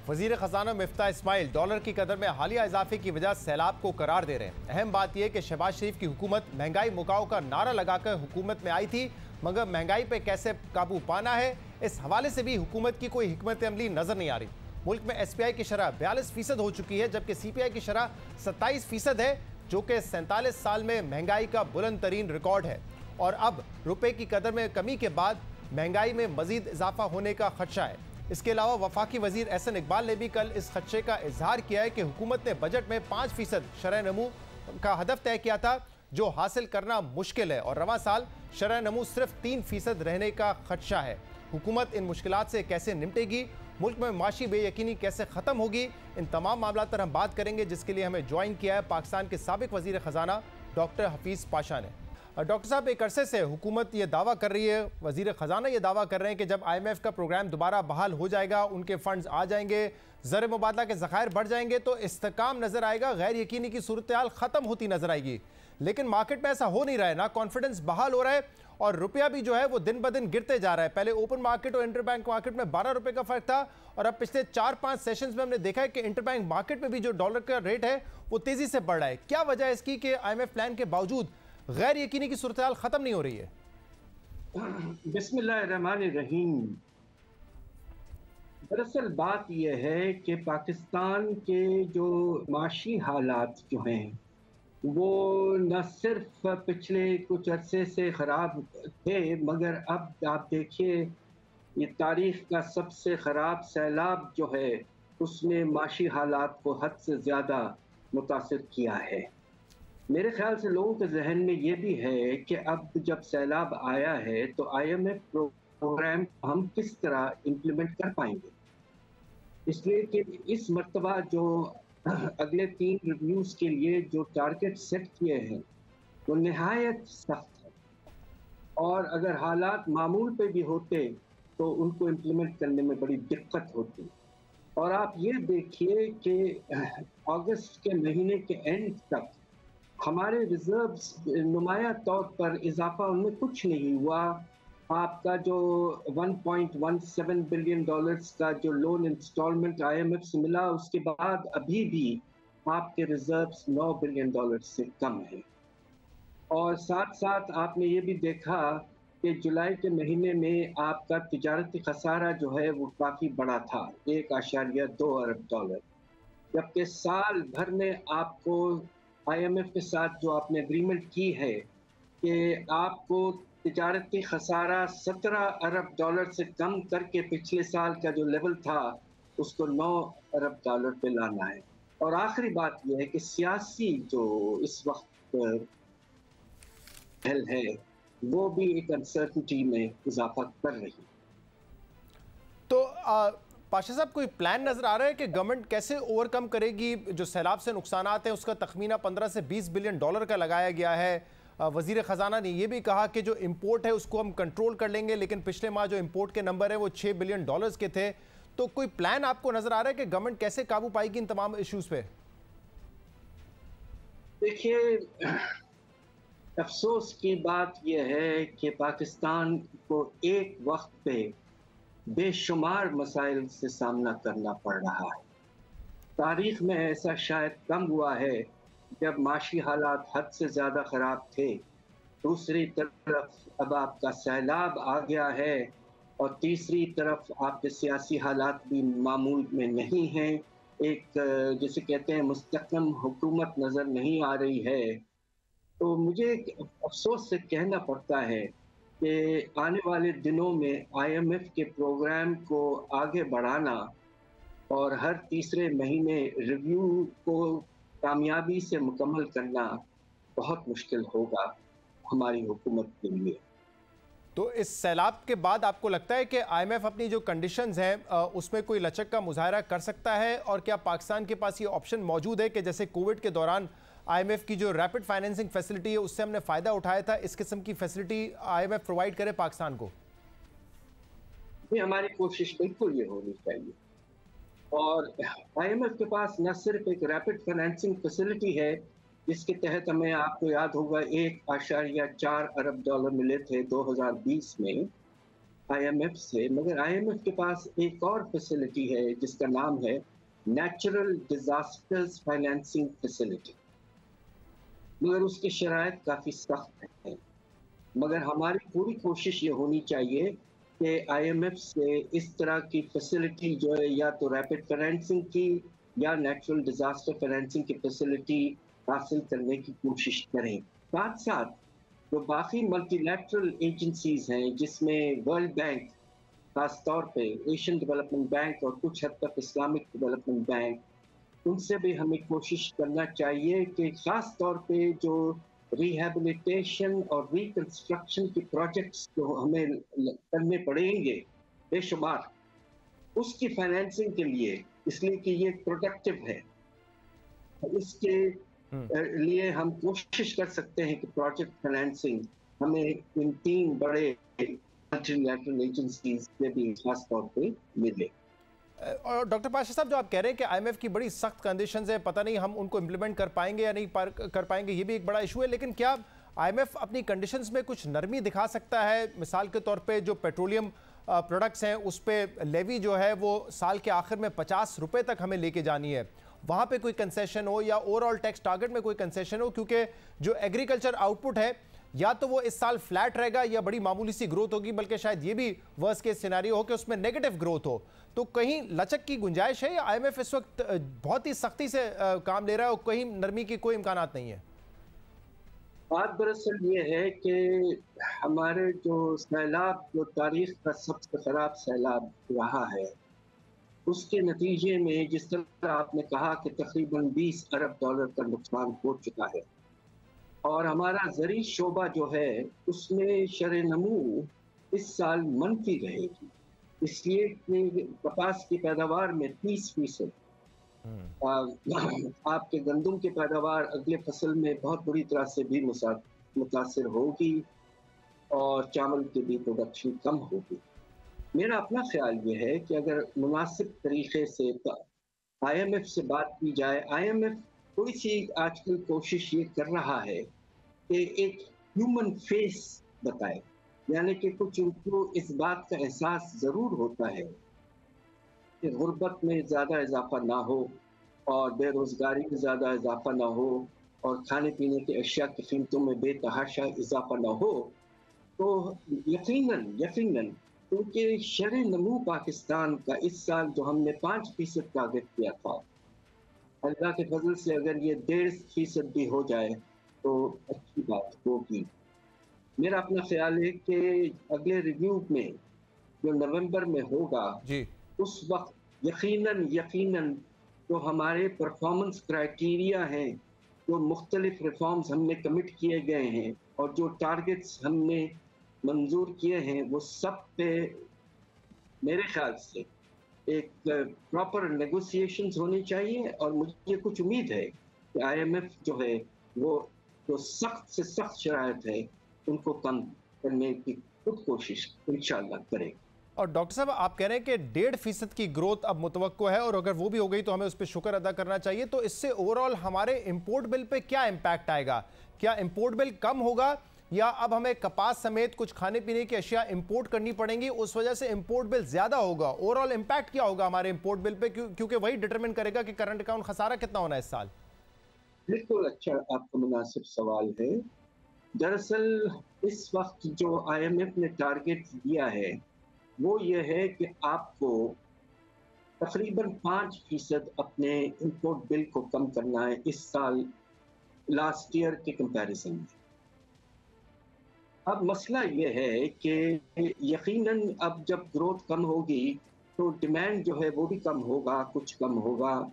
वजीर खजाना मिफ्ता इस्माइल डॉलर की कदर में हालिया इजाफे की वजह सैलाब को करार दे रहे हैं। अहम बात यह कि शहबाज शरीफ की हुकूमत महंगाई मुकाओ का नारा लगाकर हुकूमत में आई थी, मगर महंगाई पर कैसे काबू पाना है इस हवाले से भी हुकूमत की कोई हिकमत अमली नजर नहीं आ रही। मुल्क में SPI की शरह 42% हो चुकी है, जबकि CPI की शरह 27% है, जो कि 47 साल में महंगाई का बुलंद तरीन रिकॉर्ड है। और अब रुपए की कदर में कमी के बाद महंगाई में मजीद इजाफा होने का खदशा है। इसके अलावा वफाकी वजीर एहसन इकबाल ने भी कल इस खदशे का इजहार किया है कि हुकूमत ने बजट में 5% शरह नमू का हदफ तय किया था, जो हासिल करना मुश्किल है और रवां साल शरह नमू सिर्फ 3% रहने का खदशा है। हुकूमत इन मुश्किलात से कैसे निपटेगी, मुल्क में माशी बेयकीनी कैसे ख़त्म होगी, इन तमाम मामलात पर हम बात करेंगे, जिसके लिए हमें ज्वाइन किया है पाकिस्तान के साबिक वजीर ख़जाना डॉक्टर हफीज़ पाशा ने। डॉक्टर साहब, एक अरसे से हुकूमत ये दावा कर रही है, वजीर ख़जाना ये दावा कर रहे हैं कि जब IMF का प्रोग्राम दोबारा बहाल हो जाएगा, उनके फंड्स आ जाएंगे, ज़र मुबादला के ज़खायर बढ़ जाएंगे तो इस्तेकाम नज़र आएगा, गैर यकीनी की सूरत हाल ख़त्म होती नजर आएगी। लेकिन मार्केट में ऐसा हो नहीं रहा है, ना कॉन्फिडेंस बहाल हो रहा है और रुपया भी जो है वो दिन ब दिन गिरते जा रहा है। पहले ओपन मार्केट और इंटरबैंक मार्केट में 12 रुपए का फर्क था और अब पिछले 4-5 सेशंस में हमने देखा है कि इंटरबैंक मार्केट में भी जो डॉलर का रेट है वो तेजी से बढ़ रहा है। क्या वजह है इसकी कि IMF प्लान के बावजूद गैर यकीनी की सूरत हाल खत्म नहीं हो रही है? बिस्मिल्लाहिर्रहमानिर्रहीम। दरअसल बात यह है कि पाकिस्तान के जो माशी हालात जो हैं वो न सिर्फ पिछले कुछ अरसे से ख़राब थे, मगर अब आप देखिए ये तारीख़ का सबसे ख़राब सैलाब जो है उसने माशी हालात को हद से ज़्यादा मुतासिर किया है। मेरे ख्याल से लोगों के जहन में ये भी है कि अब जब सैलाब आया है तो IMF प्रोग्राम हम किस तरह इम्प्लीमेंट कर पाएंगे, इसलिए कि इस मर्तबा जो अगले 3 रिव्यूज़ के लिए जो टारगेट सेट किए हैं वो नहायत सख्त है, और अगर हालात मामूल पे भी होते तो उनको इम्प्लीमेंट करने में बड़ी दिक्कत होती। और आप ये देखिए कि अगस्त के महीने के एंड तक हमारे रिजर्व्स नुमाया तौर पर इजाफा उनमें कुछ नहीं हुआ। आपका जो 1.17 बिलियन डॉलर्स का जो लोन इंस्टॉलमेंट IMF से मिला, उसके बाद अभी भी आपके रिजर्व्स 9 बिलियन डॉलर से कम है। और साथ साथ आपने ये भी देखा कि जुलाई के महीने में आपका तिजारती खसारा जो है वो काफ़ी बड़ा था, 1.2 अरब डॉलर, जबकि साल भर में आपको IMF के साथ जो आपने एग्रीमेंट की है कि आपको तिजारती खसारा 17 अरब डॉलर से कम करके पिछले साल का जो लेवल था उसको 9 अरब डॉलर पे लाना है। और आखिरी बात यह है कि सियासी जो इस वक्त है वो भी एक अनसर्टिनिटी में इजाफा कर रही है। तो पाशा साहब, कोई प्लान नजर आ रहा है कि गवर्नमेंट कैसे ओवरकम करेगी जो सैलाब से नुकसानात हैं? उसका तखमीना 15 से 20 बिलियन डॉलर का लगाया गया है। वजीर ख़जाना ने यह भी कहा कि जो इंपोर्ट है उसको हम कंट्रोल कर लेंगे, लेकिन पिछले माह जो इंपोर्ट के नंबर है वो 6 बिलियन डॉलर्स के थे। तो कोई प्लान आपको नजर आ रहा है कि गवर्नमेंट कैसे काबू पाएगी इन तमाम इश्यूज पे? देखिए, अफसोस की बात यह है कि पाकिस्तान को एक वक्त पे बेशुमार मसाइल से सामना करना पड़ रहा है। तारीख में ऐसा शायद कम हुआ है जब माशी हालात हद से ज़्यादा ख़राब थे। दूसरी तरफ अब आपका सैलाब आ गया है, और तीसरी तरफ आपके सियासी हालात भी मामूल में नहीं हैं। एक जिसे कहते हैं मुस्तकम हुकूमत नज़र नहीं आ रही है। तो मुझे अफसोस से कहना पड़ता है कि आने वाले दिनों में IMF के प्रोग्राम को आगे बढ़ाना और हर तीसरे महीने रिव्यू को कामयाबी से मुकम्मल करना बहुत मुश्किल होगा हमारी हुकूमत के लिए। तो इस सैलाब के बाद आपको लगता है कि IMF अपनी जो कंडीशंस हैं उसमें कोई लचक का मुजाहरा कर सकता है? और क्या पाकिस्तान के पास ये ऑप्शन मौजूद है कि जैसे कोविड के दौरान IMF की जो रैपिड फाइनेंसिंग फैसिलिटी है उससे हमने फ़ायदा उठाया था, इस किस्म की फैसिलिटी IMF प्रोवाइड करे पाकिस्तान को? ये हमारी कोशिश बिल्कुल ये होनी चाहिए। और IMF के पास न सिर्फ एक रैपिड फाइनेंसिंग फैसिलिटी है जिसके तहत हमें, आपको याद होगा, 1.4 अरब डॉलर मिले थे 2020 में IMF से, मगर IMF के पास एक और फैसिलिटी है जिसका नाम है नेचुरल डिजास्टर्स फाइनेंसिंग फैसिलिटी, मगर उसकी शराइत काफ़ी सख्त है। मगर हमारी पूरी कोशिश ये होनी चाहिए कि IMF से इस तरह की फैसिलिटी जो है, या तो रैपिड फाइनेंसिंग की या नेचुरल डिजास्टर फाइनेंसिंग की फैसिलिटी हासिल करने की कोशिश करें। साथ साथ जो बाकी मल्टीलैटरल एजेंसीज हैं जिसमें वर्ल्ड बैंक, खास तौर पे एशियन डेवलपमेंट बैंक और कुछ हद तक इस्लामिक डेवलपमेंट बैंक, उनसे भी हमें कोशिश करना चाहिए कि खास तौर पे जो रिहैबिलिटेशन और रिकंस्ट्रक्शन के प्रोजेक्ट्स जो हमें करने पड़ेंगे बेशुमार, उसकी फाइनेंसिंग के लिए, इसलिए कि ये प्रोडक्टिव है, इसके लिए हम कोशिश कर सकते हैं कि प्रोजेक्ट फाइनेंसिंग हमें इन 3 बड़े मल्टीलैटरल एजेंसीज से भी खास तौर पे मिले। और डॉक्टर पाशा साहब, जो आप कह रहे हैं कि IMF की बड़ी सख्त कंडीशंस है, पता नहीं हम उनको इम्प्लीमेंट कर पाएंगे या नहीं कर पाएंगे, ये भी एक बड़ा इशू है, लेकिन क्या IMF अपनी कंडीशंस में कुछ नरमी दिखा सकता है? मिसाल के तौर पे जो पेट्रोलियम प्रोडक्ट्स हैं उस पर लेवी जो है वो साल के आखिर में 50 रुपये तक हमें लेके जानी है, वहाँ पे कोई कंसेशन हो, या ओवरऑल टैक्स टारगेट में कोई कंसेशन हो, क्योंकि जो एग्रीकल्चर आउटपुट है या तो वो इस साल फ्लैट रहेगा या बड़ी मामूली सी ग्रोथ होगी, बल्कि शायद ये भी वर्स्ट केस सिनेरियो हो कि उसमें नेगेटिव ग्रोथ हो। तो कहीं लचक की गुंजाइश है या IMF इस वक्त बहुत ही सख्ती से काम ले रहा है और कहीं नरमी की कोई इम्कानात नहीं है? बात दरअसल ये है कि हमारे जो सैलाब, जो तारीख का सबसे ख़राब सैलाब रहा है, उसके नतीजे में जिस तरह आपने कहा कि तकरीबन 20 अरब डॉलर का नुकसान हो चुका है, और हमारा ज़री शोबा जो है उसमें शरह नमू इस साल मनफी रहेगी, इसलिए कि कपास की पैदावार में 30% आपके गंदम की पैदावार अगले फसल में बहुत बुरी तरह से भी मुतासिर होगी और चावल की भी प्रोडक्शन कम होगी। मेरा अपना ख्याल ये है कि अगर मुनासिब तरीके से IMF से बात की जाए, IMF थोड़ी सी आजकल कोशिश ये कर रहा है कि एक ह्यूमन फेस बताए, यानी कि कुछ उनको इस बात का एहसास ज़रूर होता है कि गुर्बत में ज़्यादा इजाफा ना हो और बेरोज़गारी में ज़्यादा इजाफा ना हो और खाने पीने की अशिया की कीमतों में बेतहाशा इजाफा ना हो, तो यकीनन क्योंकि शरह नमू पाकिस्तान का इस साल जो हमने 5% टारगेट किया था, अल्लाह के फजल से अगर ये 1.5% भी हो जाए तो अच्छी बात होगी। मेरा अपना ख्याल है कि अगले रिव्यू में जो नवंबर में होगा जी, उस वक्त यकीनन जो हमारे परफॉर्मेंस क्राइटेरिया हैं, जो मुख्तलिफ रिफॉर्म्स हमने कमिट किए गए हैं और जो टारगेट्स हमने मंजूर किए हैं, वो सब पे मेरे ख्याल से एक प्रॉपर नेगोशिएशंस होनी चाहिए। और मुझे कुछ उम्मीद है कि IMF जो है वो जो सख्त से सख्त शराइत है उनको कम करने की खुद कोशिश इंशाअल्लाह करेगी। और डॉक्टर साहब, आप कह रहे हैं कि 1.5% की ग्रोथ अब मुतवक्को है और अगर वो भी हो गई तो हमें उस पर शुक्र अदा करना चाहिए। तो इससे ओवरऑल हमारे इंपोर्ट बिल पे क्या इम्पैक्ट आएगा? क्या इंपोर्ट बिल कम होगा या अब हमें कपास समेत कुछ खाने पीने की अशिया इंपोर्ट करनी पड़ेंगी, उस वजह से इंपोर्ट बिल ज्यादा होगा? ओवरऑल इम्पैक्ट क्या होगा हमारे इंपोर्ट बिल पे, क्योंकि वही डिटरमिन करेगा कि करंट अकाउंट खसारा कितना होना है इस साल। बिल्कुल अच्छा आपका मुनासिब सवाल है। दरअसल इस वक्त जो IMF ने टारगेट दिया है वो ये है कि आपको तकरीबन 5% अपने इंपोर्ट बिल को कम करना है इस साल लास्ट ईयर के कंपैरिजन में। अब मसला ये है कि यकीनन अब जब ग्रोथ कम होगी तो डिमांड जो है वो भी कम होगा, कुछ कम होगा।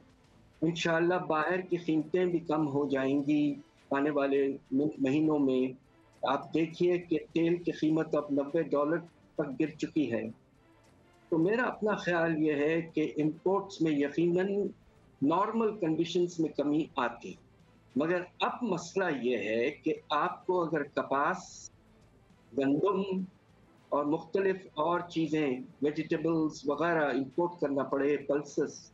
इंशाअल्लाह बाहर की कीमतें भी कम हो जाएंगी आने वाले महीनों में। आप देखिए कि तेल की कीमत अब $90 तक गिर चुकी है। तो मेरा अपना ख्याल ये है कि इंपोर्ट्स में यकीनन नॉर्मल कंडीशंस में कमी आती, मगर अब मसला ये है कि आपको अगर कपास, गंदम और मुख्तलिफ और चीज़ें, वेजिटेबल्स वगैरह इंपोर्ट करना पड़े, पल्सेस,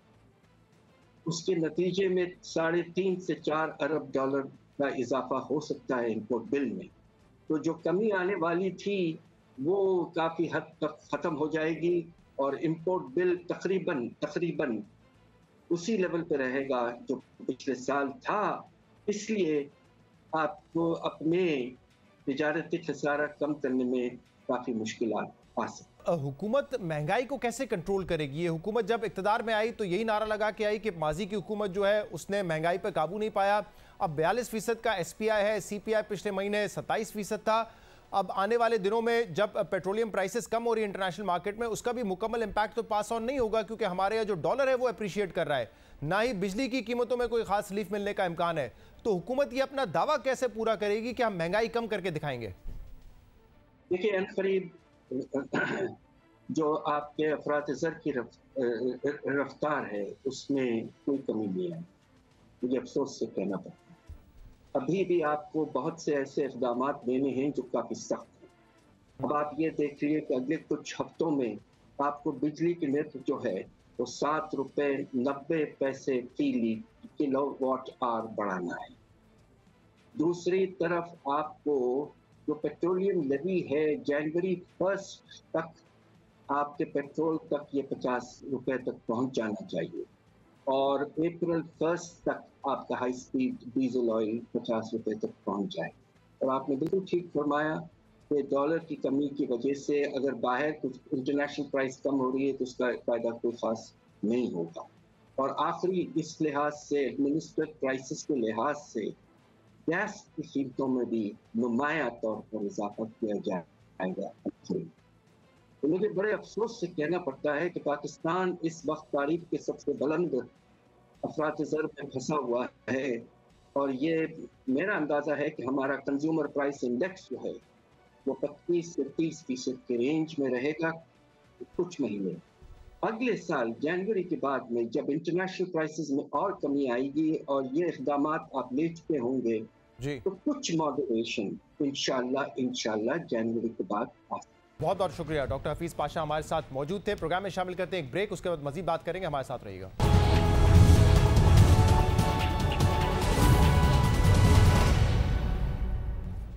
उसके नतीजे में 3.5 से 4 अरब डॉलर का इजाफा हो सकता है इंपोर्ट बिल में। तो जो कमी आने वाली थी वो काफ़ी हद तक ख़त्म हो जाएगी और इंपोर्ट बिल तकरीबन उसी लेवल पे रहेगा जो पिछले साल था। इसलिए आपको अपने तिजारती खसारा कम करने में काफ़ी मुश्किलात आ सकती। हुकूमत महंगाई को कैसे कंट्रोल करेगी? ये हुकूमत जब इक़्तिदार में आई तो यही नारा लगा के आई कि माजी की हुकूमत जो है उसने महंगाई पर काबू नहीं पाया। अब 42% का SPI है, CPI पिछले महीने 27% था। अब आने वाले दिनों में जब पेट्रोलियम प्राइसेस कम हो रही है इंटरनेशनल मार्केट में, उसका भी मुकम्मल इम्पैक्ट तो पास ऑन नहीं होगा क्योंकि हमारे यहाँ जो डॉलर है वो अप्रिशिएट कर रहा है, ना ही बिजली की कीमतों में कोई खास रिलीफ मिलने का इम्कान है। तो हुकूमत ये अपना दावा कैसे पूरा करेगी कि हम महंगाई कम करके दिखाएंगे? देखिए अनकरीब जो आपके अफरात-ए-ज़र की रफ्तार है उसमें कोई कमी नहीं है, मुझे अफसोस से कहना पड़ता है। अभी भी आपको बहुत से ऐसे इक़दाम लेने हैं जो काफ़ी सख्त हैं। अब आप ये देख लीजिए कि अगले कुछ हफ्तों में आपको बिजली की निर्ख जो है वो ₹7.90 किलोवाट आवर बढ़ाना है। दूसरी तरफ आपको जो पेट्रोलियम लेवी है जनवरी 1 तक आपके पेट्रोल तक ये ₹50 तक पहुंच जाना चाहिए और अप्रैल 1 तक आपका हाई स्पीड डीजल ऑयल ₹50 तक पहुंच जाए। और आपने बिल्कुल ठीक फरमाया कि डॉलर की कमी की वजह से अगर बाहर कुछ इंटरनेशनल प्राइस कम हो रही है तो उसका फायदा कोई खास नहीं होगा। और आखिरी इस लिहाज से एडमिनिस्ट्रेटिव प्राइसेस के लिहाज से गैस की कीमतों में भी नुमाया तौर पर इजाफा किया जाएगा। तो मुझे बड़े अफसोस से कहना पड़ता है कि पाकिस्तान इस वक्त तारीख के सबसे बुलंद अफरात ज़र में फंसा हुआ है, और ये मेरा अंदाज़ा है कि हमारा कंज्यूमर प्राइस इंडेक्स जो है वो 25 से 30% के रेंज में रहेगा कुछ महीने। अगले साल जनवरी के बाद में जब इंटरनेशनल प्राइसेस में और कमी आएगी और ये इक़दाम आप ले चुके होंगे जी, तो कुछ मॉडरेशन इंशाल्लाह जनवरी के बाद आ। बहुत बहुत शुक्रिया। डॉक्टर हफीज पाशा हमारे साथ मौजूद थे। प्रोग्राम में शामिल करते हैं एक ब्रेक, उसके बाद मजीद बात करेंगे। हमारे साथ रहिएगा।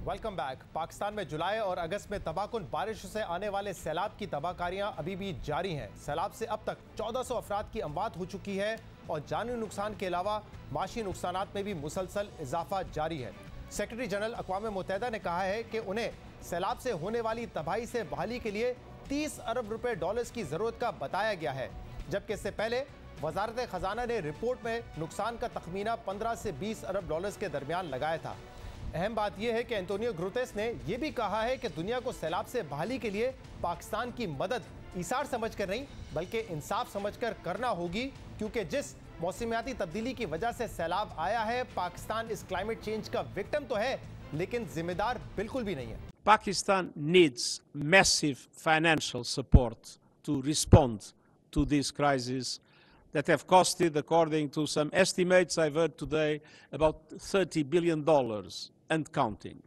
Welcome back. पाकिस्तान में जुलाई और अगस्त में तबाहकुन बारिश से आने वाले सैलाब की तबाहकारियां अभी भी जारी हैं। सैलाब से अब तक 1400 अफराद की अमवात हो चुकी है और जानी नुकसान के अलावा माशी नुकसानात में भी मुसलसल इजाफा जारी है। सेक्रेटरी जनरल अक़वाम मुत्तहिदा ने कहा है कि उन्हें सैलाब से होने वाली तबाही से बहाली के लिए 30 अरब रुपए डॉलर्स की ज़रूरत का बताया गया है, जबकि इससे पहले वजारत ख़जाना ने रिपोर्ट में नुकसान का तखमीना 15 से 20 अरब डॉलर्स के दरमियान लगाया था। अहम बात यह है कि एंटोनियो गुतेरेस ने यह भी कहा है कि दुनिया को सैलाब से बहाली के लिए पाकिस्तान की मदद ईसार समझकर नहीं बल्कि इंसाफ समझकर करना होगी, क्योंकि जिस मौसमियाती तब्दीली की वजह से सैलाब आया है, पाकिस्तान इस क्लाइमेट चेंज का विक्टिम तो है लेकिन जिम्मेदार बिल्कुल भी नहीं है। Pakistan needs massive financial support to respond to this crisis that have costed, according to some estimates I've heard today, about $30 billion and counting.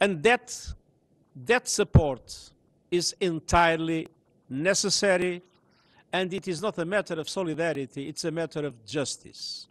And that support is entirely necessary, and it is not a matter of solidarity, it's a matter of justice.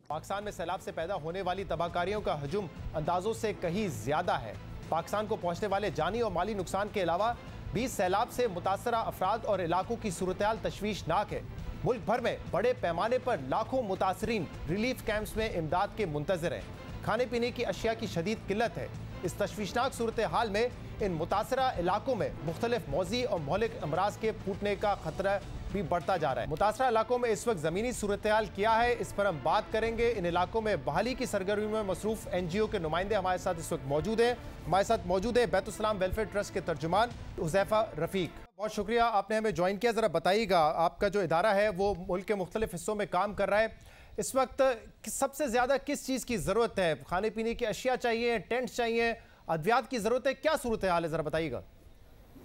Pakistan में सैलाब से पैदा होने वाली तबाहकारियों का हजूम अंदाजों से कहीं ज्यादा है। पाकिस्तान को पहुंचने वाले जानी और माली नुकसान के अलावा 20 सैलाब से मुतासरा अफराद और इलाकों की सूरत-ए-हाल तशवीशनाक है। मुल्क भर में बड़े पैमाने पर लाखों मुतासरीन रिलीफ कैंप्स में इमदाद के मुंतजर हैं। खाने पीने की अशिया की शदीद किल्लत है। इस तशवीशनाक सूरत-ए-हाल में इन मुतासरा इलाकों में मुख्तलिफ मौजी और महलिक अमराज के फूटने का खतरा भी बढ़ता जा रहा है। मुतासरा इलाकों में इस वक्त ज़मीनी सूरत-ए-हाल क्या है, इस पर हम बात करेंगे। इन इलाकों में बहाली की सरगर्मियों में मसरूफ NGO के नुमाइंदे हमारे साथ इस वक्त मौजूद हैं। हमारे साथ मौजूद है बैतुल-सलाम वेलफेयर ट्रस्ट के तर्जुमान हुज़ैफा रफ़ीक। बहुत शुक्रिया, आपने हमें ज्वाइन किया। ज़रा बताइएगा, आपका जो इदारा है वो मुल्क के मुख्तलिफ हिस्सों में काम कर रहा है, इस वक्त सबसे ज़्यादा किस चीज़ की ज़रूरत है? खाने पीने की अशिया चाहिए, टेंट चाहिए, अद्वियात की ज़रूरत है, क्या सूरत हाल है, ज़रा बताइएगा।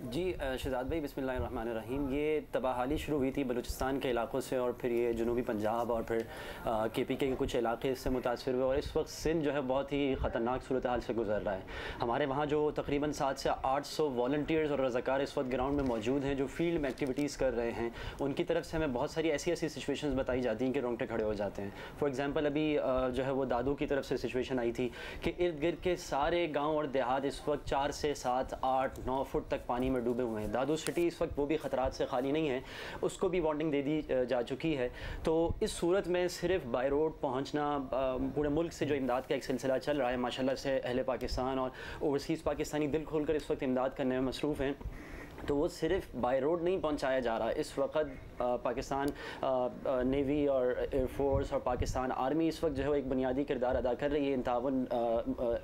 जी शहजाद भाई, बिस्मिल्लाहिर्रहमानिर्रहीम। ये तबाहाली शुरू हुई थी बलूचिस्तान के इलाकों से और फिर ये जनूबी पंजाब और फिर KPK के कुछ इलाके इससे मुतासर हुए और इस वक्त सिंध जो है बहुत ही ख़तरनाक सूरत हाल से गुजर रहा है। हमारे वहाँ जो तकरीबन 700 से 800 वॉलंटियर्स और रज़ाकार इस वक्त ग्राउंड में मौजूद हैं जो फील्ड में एक्टिविटीज़ कर रहे हैं, उनकी तरफ से हमें बहुत सारी ऐसी सिचुएशंस बताई जाती हैं कि रोंगटे खड़े हो जाते हैं। फॉर एग्ज़ाम्पल अभी जो है वो दादू की तरफ से सिचुएशन आई थी कि इर्द गिर्द के सारे गाँव और देहात इस वक्त 4 से 7, 8, 9 फुट तक पानी में डूबे हुए हैं। दादू सिटी इस वक्त वो भी ख़तरात से खाली नहीं है, उसको भी वार्निंग दे दी जा चुकी है। तो इस सूरत में सिर्फ बाय रोड पहुंचना, पूरे मुल्क से जो इमदाद का एक सिलसिला चल रहा है, माशाल्लाह से अहले पाकिस्तान और ओवरसीज़ पाकिस्तानी दिल खोलकर इस वक्त इमदाद करने में मसरूफ़ हैं, तो वो सिर्फ बाय रोड नहीं पहुंचाया जा रहा। इस वक्त पाकिस्तान नेवी और एयरफोर्स और पाकिस्तान आर्मी इस वक्त जो है एक बुनियादी किरदार अदा कर रही है इन तावन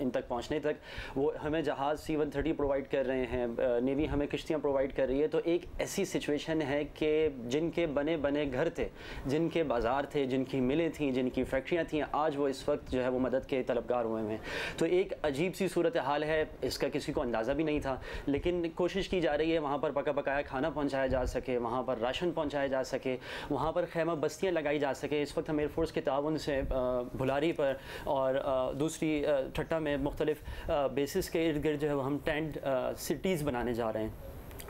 इन तक पहुंचने तक। वो हमें जहाज़ C-130 प्रोवाइड कर रहे हैं, नेवी हमें किश्तियाँ प्रोवाइड कर रही है। तो एक ऐसी सिचुएशन है कि जिनके बने बने घर थे, जिनके बाज़ार थे, जिनकी मिलें थीं, जिनकी फैक्ट्रियाँ थीं, आज वो इस वक्त जो है वो मदद के तलबगार हुए हैं। तो एक अजीब सी सूरत हाल है, इसका किसी को अंदाज़ा भी नहीं था, लेकिन कोशिश की जा रही है वहाँ पर पका पकाया खाना पहुँचाया जा सके, वहाँ पर राशन पहुँचाया जा सके, वहाँ पर खैमा बस्तियाँ लगाई जा सके। इस वक्त हम एयरफोर्स के ताउन से भुलारी पर और दूसरी ठट्टा में मुख्तलिफ बेसिस के इर्द गिर्द जो है हम टेंट सिटीज़ बनाने जा रहे हैं।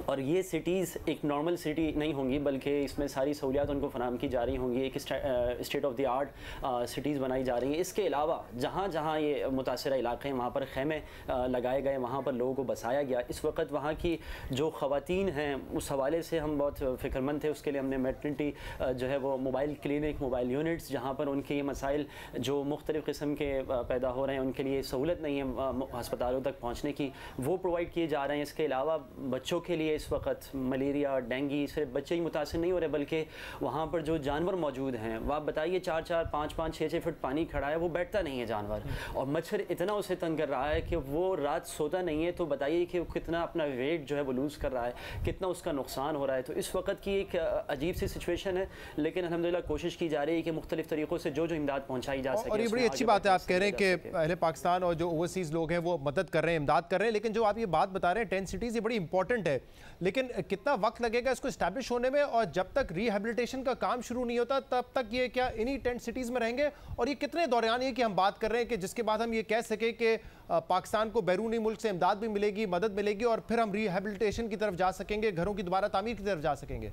और ये सिटीज़ एक नॉर्मल सिटी नहीं होंगी, बल्कि इसमें सारी सहूलियात उनको फराहम की जा रही होंगी। एक state of the art cities बनाई जा रही हैं। इसके अलावा जहाँ जहाँ ये मुतासरा इलाके हैं वहाँ पर खैमे लगाए गए, वहाँ पर लोगों को बसाया गया। इस वक्त वहाँ की जो ख़वातीन हैं उस हवाले से हम बहुत फ़िक्रमंद थे। उसके लिए हमने मैटरनिटी जो है वो मोबाइल क्लिनिक, मोबाइल यूनिट्स, जहाँ पर उनके ये मसाइल जो मुख्तलिफ़ किस्म के पैदा हो रहे हैं, उनके लिए सहूलत नहीं है अस्पतालों तक पहुँचने की, वो प्रोवाइड किए जा रहे हैं। इसके अलावा बच्चों के लिए है इस वक्त मलेरिया डेंगू से बच्चे ही मुतासिर नहीं हो रहे बल्कि वहाँ पर जो जानवर मौजूद हैं वो आप बताइए 4-4, 5-5, 6-6 फुट पानी खड़ा है, वो बैठता नहीं है जानवर, और मच्छर इतना उसे तंग कर रहा है कि वो रात सोता नहीं है। तो बताइए कि कितना अपना वेट जो है वो लूज़ कर रहा है, कितना उसका नुकसान हो रहा है। तो इस वक्त की एक अजीब सी सिचुएशन है, लेकिन अल्हम्दुलिल्लाह कोशिश की जा रही है कि मुख्तलिफ तरीक़ों से जो इमदाद पहुँचाई जा सके। और ये बड़ी अच्छी बात है, आप कह रहे हैं कि अहले पाकिस्तान और जो ओवरसीज़ लोग हैं वो मदद कर रहे हैं, इमदाद कर रहे हैं, लेकिन जो आप ये बात बता रहे हैं 10 सिटीज़, ये बड़ी इंपॉर्टेंट है, लेकिन कितना वक्त लगेगा इसको इस्टेब्लिश होने में, और जब तक रिहेबिलिटेशन का काम शुरू नहीं होता तब तक ये क्या इन्हीं 10 सिटीज़ में रहेंगे? और ये कितने दौरान है कि हम बात कर रहे हैं कि जिसके बाद हम ये कह सके कि पाकिस्तान को बैरूनी मुल्क से इमदाद भी मिलेगी, मदद मिलेगी, और फिर हम रिहेबिलिटेशन की तरफ जा सकेंगे, घरों की दोबारा तामीर की तरफ जा सकेंगे?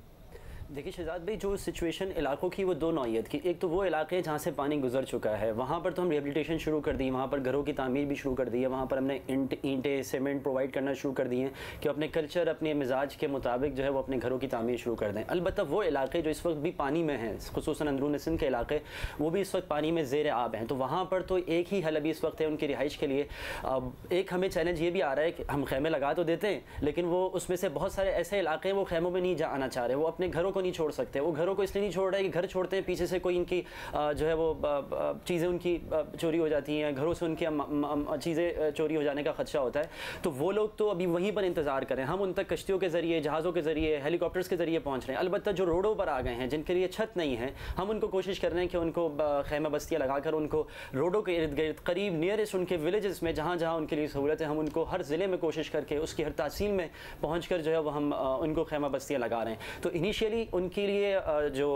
देखिए शहजाद भाई, जो सिचुएशन इलाकों की वो दो नौइयत की, एक तो वो इलाके जहाँ से पानी गुजर चुका है वहाँ पर तो हम रिहेबिलिटेशन शुरू कर दी, वहाँ पर घरों की तामीर भी शुरू कर दी है, वहाँ पर हमने ईंटें सीमेंट प्रोवाइड करना शुरू कर दिए हैं कि अपने कल्चर अपने मिजाज के मुताबिक जो है वो अपने घरों की तामीर शुरू कर दें। अलबत्ता वो इलाके जो इस वक्त भी पानी में हैं, खुसूसन अंदरून सिंध के इलाके, वो भी इस वक्त पानी में ज़ेर आब हैं, तो वहाँ पर तो एक ही हल अभी इस वक्त है उनकी रिहाइश के लिए। एक हमें चैलेंज ये भी आ रहा है कि हम खैमे लगा तो देते हैं, लेकिन वो उसमें से बहुत सारे ऐसे इलाके हैं वो खैमों में नहीं आना चाह रहे, वो अपने घरों को नहीं छोड़ सकते। वो घरों को इसलिए नहीं छोड़ रहे कि घर छोड़ते हैं पीछे से कोई इनकी जो है वो चीज़ें उनकी चोरी हो जाती हैं, घरों से उनकी चीज़ें चोरी हो जाने का खदशा होता है। तो वो लोग तो अभी वहीं पर इंतज़ार करें, हम उन तक कश्तियों के ज़रिए, जहाज़ों के ज़रिए, हेलीकॉप्टर्स के ज़रिए पहुँच रहे हैं। अलबत्ता जो रोडों पर आ गए हैं, जिनके लिए छत नहीं है, हम उनको कोशिश कर रहे हैं कि उनको खैमा बस्तियाँ लगाकर उनको रोडों के इर्द गिर्द करीब नियरेस्ट उनके विलेजेस में जहाँ जहाँ उनके लिए सहूलत है, हम उनको हर ज़िले में कोशिश करके उसकी हर तहसील में पहुँच कर जो है वो हम उनको खैमा बस्तियाँ लगा रहे हैं। तो इनिशियली उनके लिए जो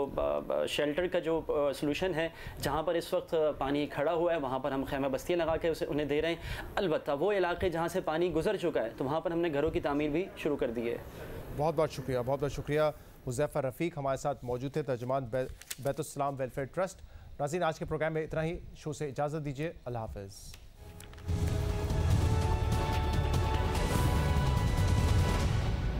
शेल्टर का जो सलूशन है, जहाँ पर इस वक्त पानी खड़ा हुआ है वहाँ पर हम खैमा बस्तियाँ लगा के उसे उन्हें दे रहे हैं। अलबत्ता वो इलाके जहाँ से पानी गुजर चुका है तो वहाँ पर हमने घरों की तामीर भी शुरू कर दी है। बहुत बहुत शुक्रिया, बहुत बहुत शुक्रिया। हुज़ैफा रफ़ीक हमारे साथ मौजूद थे, तर्जुमान बैतुस्सलाम वेलफेयर ट्रस्ट। नाज़रीन, आज के प्रोग्राम में इतना ही। शो से इजाज़त दीजिए, अल्लाह हाफ़िज़।